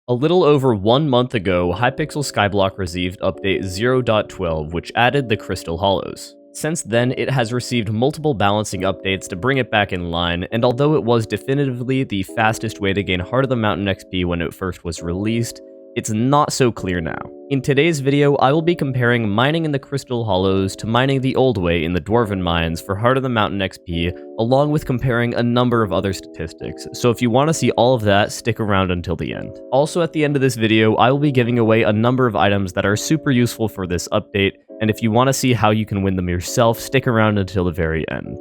A little over 1 month ago, Hypixel Skyblock received update 0.12, which added the Crystal Hollows. Since then, it has received multiple balancing updates to bring it back in line, and although it was definitively the fastest way to gain Heart of the Mountain XP when it first was released, it's not so clear now. In today's video, I will be comparing mining in the Crystal Hollows to mining the old way in the Dwarven Mines for Heart of the Mountain XP, along with comparing a number of other statistics, so if you want to see all of that, stick around until the end. Also at the end of this video, I will be giving away a number of items that are super useful for this update, and if you want to see how you can win them yourself, stick around until the very end.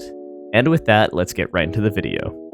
And with that, let's get right into the video.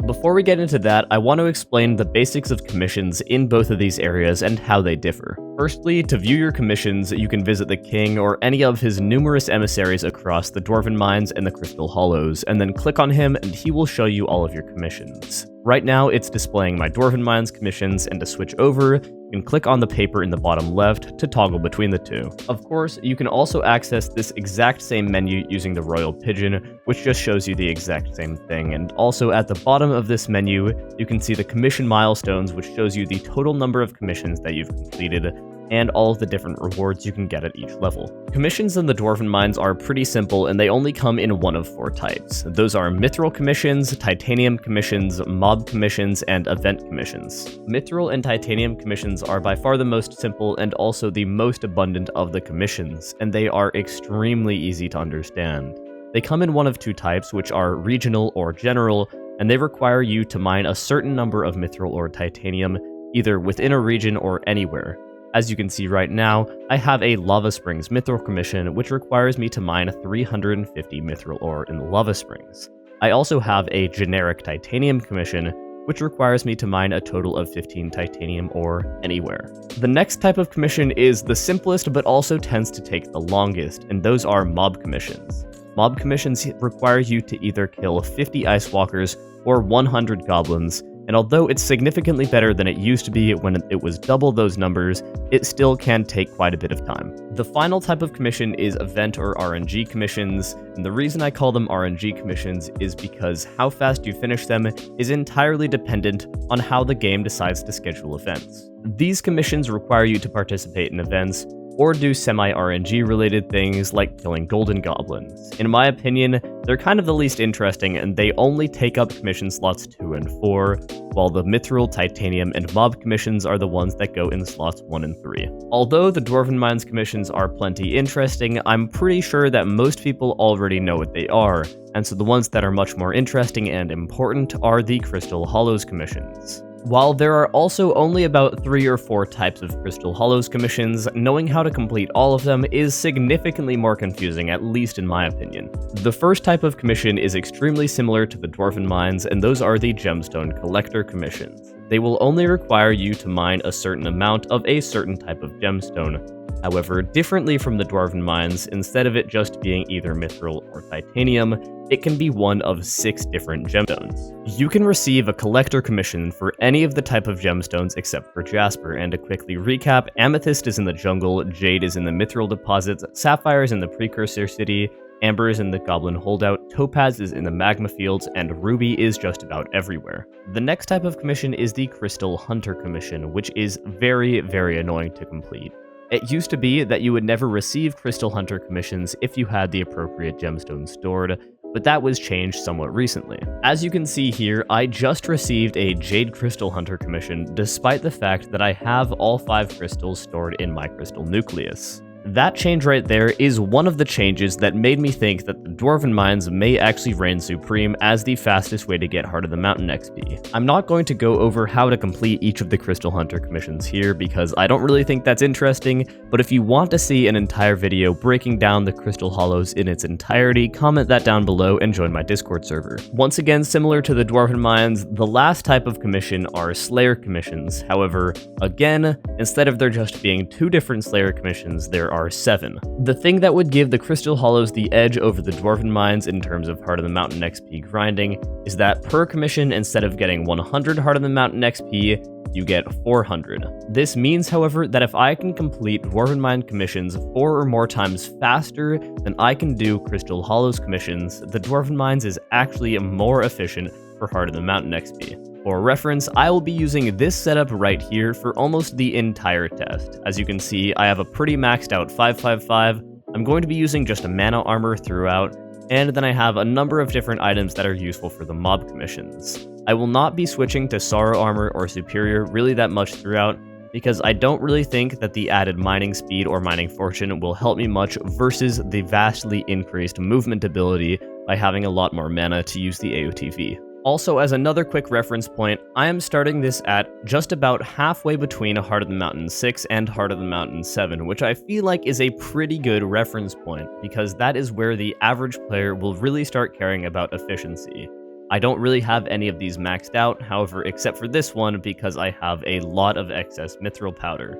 Before we get into that, I want to explain the basics of commissions in both of these areas and how they differ. Firstly, to view your commissions, you can visit the king or any of his numerous emissaries across the Dwarven Mines and the Crystal Hollows, and then click on him and he will show you all of your commissions. Right now, it's displaying my Dwarven Mines commissions, and to switch over, you can click on the paper in the bottom left to toggle between the two. Of course, you can also access this exact same menu using the Royal Pigeon, which just shows you the exact same thing, and also at the bottom of this menu, you can see the commission milestones, which shows you the total number of commissions that you've completed, and all of the different rewards you can get at each level. Commissions in the Dwarven Mines are pretty simple, and they only come in one of 4 types. Those are Mithril Commissions, Titanium Commissions, Mob Commissions, and Event Commissions. Mithril and Titanium Commissions are by far the most simple and also the most abundant of the commissions, and they are extremely easy to understand. They come in one of 2 types, which are Regional or General, and they require you to mine a certain number of Mithril or Titanium, either within a region or anywhere. As you can see right now, I have a Lava Springs Mithril Commission, which requires me to mine 350 Mithril ore in the Lava Springs. I also have a Generic Titanium Commission, which requires me to mine a total of 15 Titanium ore anywhere. The next type of commission is the simplest, but also tends to take the longest, and those are Mob Commissions. Mob Commissions require you to either kill 50 Ice Walkers or 100 Goblins, and although it's significantly better than it used to be when it was double those numbers, it still can take quite a bit of time. The final type of commission is Event or RNG Commissions, and the reason I call them RNG Commissions is because how fast you finish them is entirely dependent on how the game decides to schedule events. These commissions require you to participate in events, or do semi-RNG related things like killing golden goblins. In my opinion, they're kind of the least interesting, and they only take up commission slots 2 and 4, while the Mithril, Titanium, and Mob commissions are the ones that go in slots 1 and 3. Although the Dwarven Mines commissions are plenty interesting, I'm pretty sure that most people already know what they are, and so the ones that are much more interesting and important are the Crystal Hollows commissions. While there are also only about 3 or 4 types of Crystal Hollows commissions, knowing how to complete all of them is significantly more confusing, at least in my opinion. The first type of commission is extremely similar to the Dwarven Mines, and those are the Gemstone Collector commissions. They will only require you to mine a certain amount of a certain type of gemstone. However, differently from the Dwarven Mines, instead of it just being either Mithril or Titanium, it can be one of 6 different gemstones. You can receive a collector commission for any of the type of gemstones except for Jasper, and to quickly recap, Amethyst is in the jungle, Jade is in the Mithril deposits, Sapphire is in the Precursor City, Amber is in the Goblin Holdout, Topaz is in the Magma Fields, and Ruby is just about everywhere. The next type of commission is the Crystal Hunter Commission, which is very, very annoying to complete. It used to be that you would never receive Crystal Hunter commissions if you had the appropriate gemstones stored, but that was changed somewhat recently. As you can see here, I just received a Jade Crystal Hunter commission despite the fact that I have all 5 crystals stored in my crystal nucleus. That change right there is one of the changes that made me think that the Dwarven Mines may actually reign supreme as the fastest way to get Heart of the Mountain XP. I'm not going to go over how to complete each of the Crystal Hunter commissions here because I don't really think that's interesting, but if you want to see an entire video breaking down the Crystal Hollows in its entirety, comment that down below and join my Discord server. Once again, similar to the Dwarven Mines, the last type of commission are Slayer commissions. However, again, instead of there just being 2 different Slayer commissions, there there are 7. The thing that would give the Crystal Hollows the edge over the Dwarven Mines in terms of Heart of the Mountain XP grinding is that per commission, instead of getting 100 Heart of the Mountain XP, you get 400. This means, however, that if I can complete Dwarven Mine commissions 4 or more times faster than I can do Crystal Hollows commissions, the Dwarven Mines is actually more efficient for Heart of the Mountain XP. For reference, I will be using this setup right here for almost the entire test. As you can see, I have a pretty maxed out 555, I'm going to be using just a mana armor throughout, and then I have a number of different items that are useful for the mob commissions. I will not be switching to Sorrow Armor or Superior really that much throughout, because I don't really think that the added mining speed or mining fortune will help me much versus the vastly increased movement ability by having a lot more mana to use the AOTV. Also, as another quick reference point, I am starting this at just about halfway between Heart of the Mountain 6 and Heart of the Mountain 7, which I feel like is a pretty good reference point, because that is where the average player will really start caring about efficiency. I don't really have any of these maxed out, however, except for this one because I have a lot of excess mithril powder.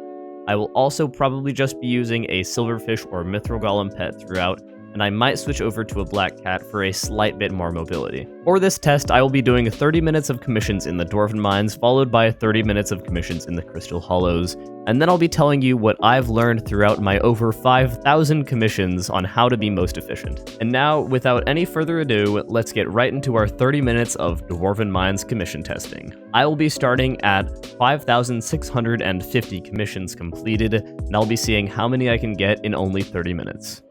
I will also probably just be using a silverfish or mithril golem pet throughout, and I might switch over to a black cat for a slight bit more mobility. For this test, I will be doing 30 minutes of commissions in the Dwarven Mines, followed by 30 minutes of commissions in the Crystal Hollows, and then I'll be telling you what I've learned throughout my over 5,000 commissions on how to be most efficient. And now, without any further ado, let's get right into our 30 minutes of Dwarven Mines commission testing. I will be starting at 5,650 commissions completed, and I'll be seeing how many I can get in only 30 minutes.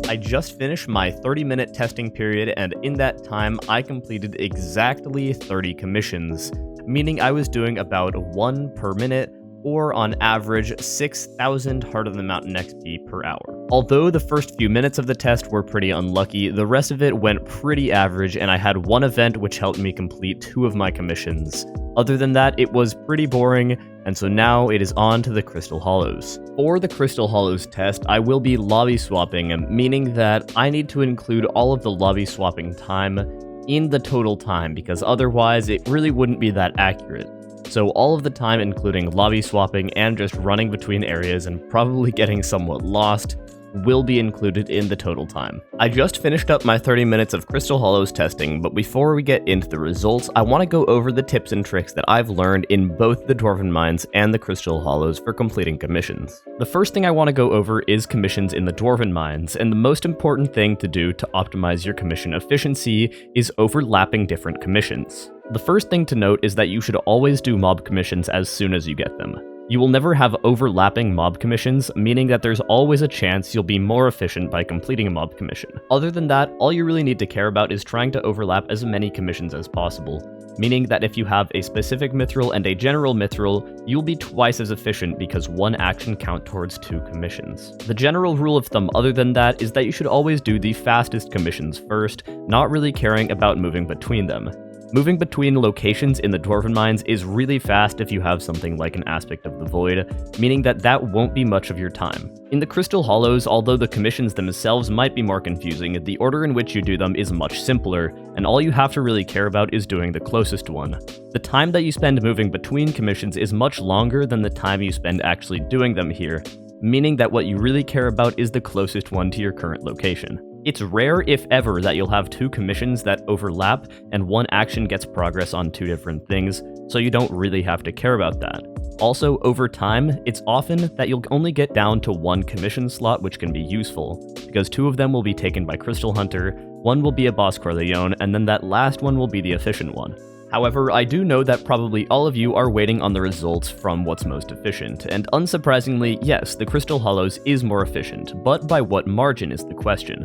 I just finished my 30-minute testing period, and in that time, I completed exactly 30 commissions, meaning I was doing about 1 per minute, or on average 6,000 Heart of the Mountain XP per hour. Although the first few minutes of the test were pretty unlucky, the rest of it went pretty average, and I had one event which helped me complete 2 of my commissions. Other than that, it was pretty boring, and so now it is on to the Crystal Hollows. For the Crystal Hollows test, I will be lobby swapping, meaning that I need to include all of the lobby swapping time in the total time, because otherwise it really wouldn't be that accurate. So all of the time, including lobby swapping and just running between areas and probably getting somewhat lost, will be included in the total time. I just finished up my 30 minutes of Crystal Hollows testing, but before we get into the results, I want to go over the tips and tricks that I've learned in both the Dwarven Mines and the Crystal Hollows for completing commissions. The first thing I want to go over is commissions in the Dwarven Mines, and the most important thing to do to optimize your commission efficiency is overlapping different commissions. The first thing to note is that you should always do mob commissions as soon as you get them. You will never have overlapping mob commissions, meaning that there's always a chance you'll be more efficient by completing a mob commission. Other than that, all you really need to care about is trying to overlap as many commissions as possible, meaning that if you have a specific mithril and a general mithril, you'll be twice as efficient because one action counts towards 2 commissions. The general rule of thumb other than that is that you should always do the fastest commissions first, not really caring about moving between them. Moving between locations in the Dwarven Mines is really fast if you have something like an Aspect of the Void, meaning that that won't be much of your time. In the Crystal Hollows, although the commissions themselves might be more confusing, the order in which you do them is much simpler, and all you have to really care about is doing the closest one. The time that you spend moving between commissions is much longer than the time you spend actually doing them here, meaning that what you really care about is the closest one to your current location. It's rare, if ever, that you'll have 2 commissions that overlap and one action gets progress on 2 different things, so you don't really have to care about that. Also, over time, it's often that you'll only get down to 1 commission slot which can be useful, because 2 of them will be taken by Crystal Hunter, 1 will be a Boss Corleone, and then that last one will be the efficient one. However, I do know that probably all of you are waiting on the results from what's most efficient, and unsurprisingly, yes, the Crystal Hollows is more efficient, but by what margin is the question.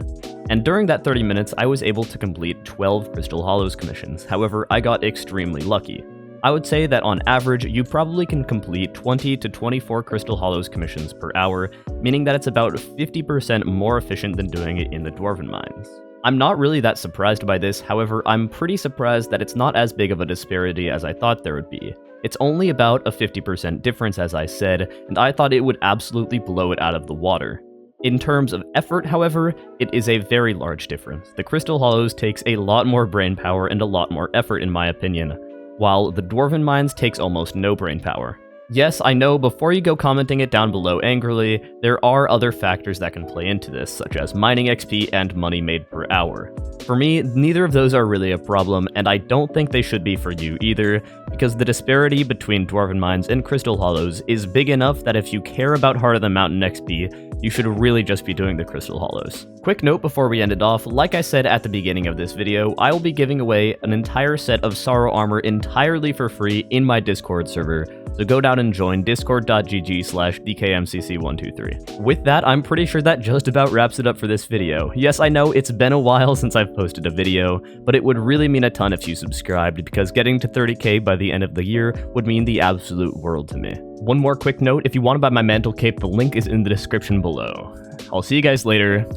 And during that 30 minutes, I was able to complete 12 Crystal Hollows commissions, however, I got extremely lucky. I would say that on average, you probably can complete 20 to 24 Crystal Hollows commissions per hour, meaning that it's about 50% more efficient than doing it in the Dwarven Mines. I'm not really that surprised by this, however, I'm pretty surprised that it's not as big of a disparity as I thought there would be. It's only about a 50% difference, as I said, and I thought it would absolutely blow it out of the water. In terms of effort, however, it is a very large difference. The Crystal Hollows takes a lot more brainpower and a lot more effort in my opinion, while the Dwarven Mines takes almost no brainpower. Yes, I know, before you go commenting it down below angrily, there are other factors that can play into this, such as mining XP and money made per hour. For me, neither of those are really a problem, and I don't think they should be for you either, because the disparity between Dwarven Mines and Crystal Hollows is big enough that if you care about Heart of the Mountain XP, you should really just be doing the Crystal Hollows. Quick note before we end it off, like I said at the beginning of this video, I will be giving away an entire set of Sorrow Armor entirely for free in my Discord server, so go down and join discord.gg/dkmcc123. With that, I'm pretty sure that just about wraps it up for this video. Yes, I know it's been a while since I've posted a video, but it would really mean a ton if you subscribed, because getting to 30k by the end of the year would mean the absolute world to me. One more quick note, if you want to buy my mantle cape, the link is in the description below. I'll see you guys later,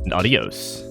and adios.